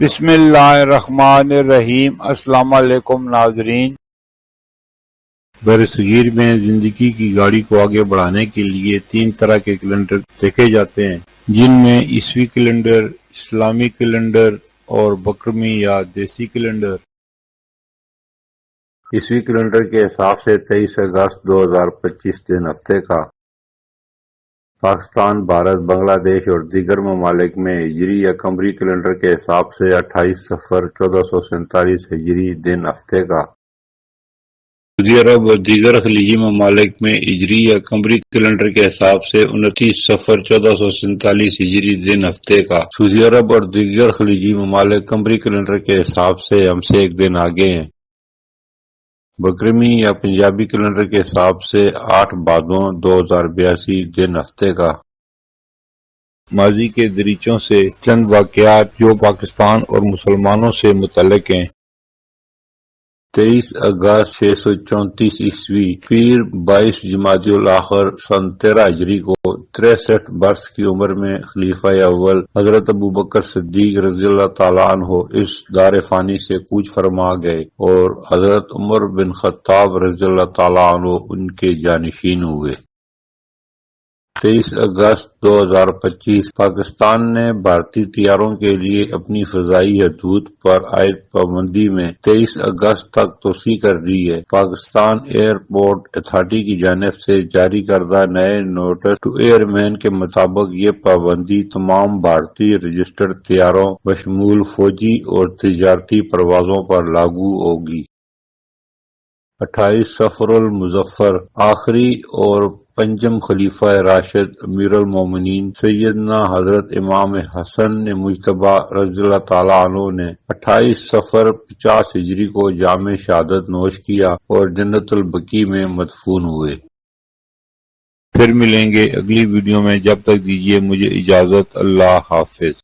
بسم اللہ الرحمن الرحیم۔ السلام علیکم ناظرین۔ برصغیر میں زندگی کی گاڑی کو آگے بڑھانے کے لیے 3 طرح کے کیلنڈر دیکھے جاتے ہیں، جن میں عیسوی کیلنڈر، اسلامی کیلنڈر اور بکرمی یا دیسی کیلنڈر۔ عیسوی کیلنڈر کے حساب سے 23 اگست 2025 دن ہفتے کا پاکستان، بھارت، بنگلہ دیش اور دیگر ممالک میں ہجری یا قمری کیلنڈر کے حساب سے 28 صفر 1447 ہجری دن ہفتے کا۔ سعودی عرب اور دیگر خلیجی ممالک میں ہجری یا قمری کیلنڈر کے حساب سے 29 صفر 1447 ہجری دن ہفتے کا۔ سعودی عرب اور دیگر خلیجی ممالک قمری کیلنڈر کے حساب سے ہم سے ایک دن آگے ہیں۔ بکرمی یا پنجابی کیلنڈر کے حساب سے 8 بھادوں 2082 دن ہفتے کا۔ ماضی کے دریچوں سے چند واقعات جو پاکستان اور مسلمانوں سے متعلق ہیں۔ 23 اگست 634 عیسوی پیر 22 جمادی الاخر سن 13 ہجری کو 63 برس کی عمر میں خلیفہ اول حضرت ابوبکر صدیق رضی اللہ تعالیٰ عنہ اس دار فانی سے کوچ فرما گئے اور حضرت عمر بن خطاب رضی اللہ تعالیٰ عنہ ان کے جانشین ہوئے۔ 23 اگست 2025 پاکستان نے بھارتی طیاروں کے لیے اپنی فضائی حدود پر عائد پابندی میں 23 اگست تک توسیع کر دی ہے۔ پاکستان ایئرپورٹ اتھارٹی کی جانب سے جاری کردہ نئے نوٹس ٹو ایئر مین کے مطابق یہ پابندی تمام بھارتی رجسٹرڈ طیاروں بشمول فوجی اور تجارتی پروازوں پر لاگو ہوگی۔ 28 صفر المظفر آخری اور پنجم خلیفہ راشد امیر المومنین سیدنا حضرت امام حسن مجتبی رضی اللہ تعالیٰ عنہ نے 28 صفر 50 ہجری کو جام شہادت نوش کیا اور جنت البقیع میں مدفون ہوئے۔ پھر ملیں گے اگلی ویڈیو میں، جب تک دیجیے مجھے اجازت، اللہ حافظ۔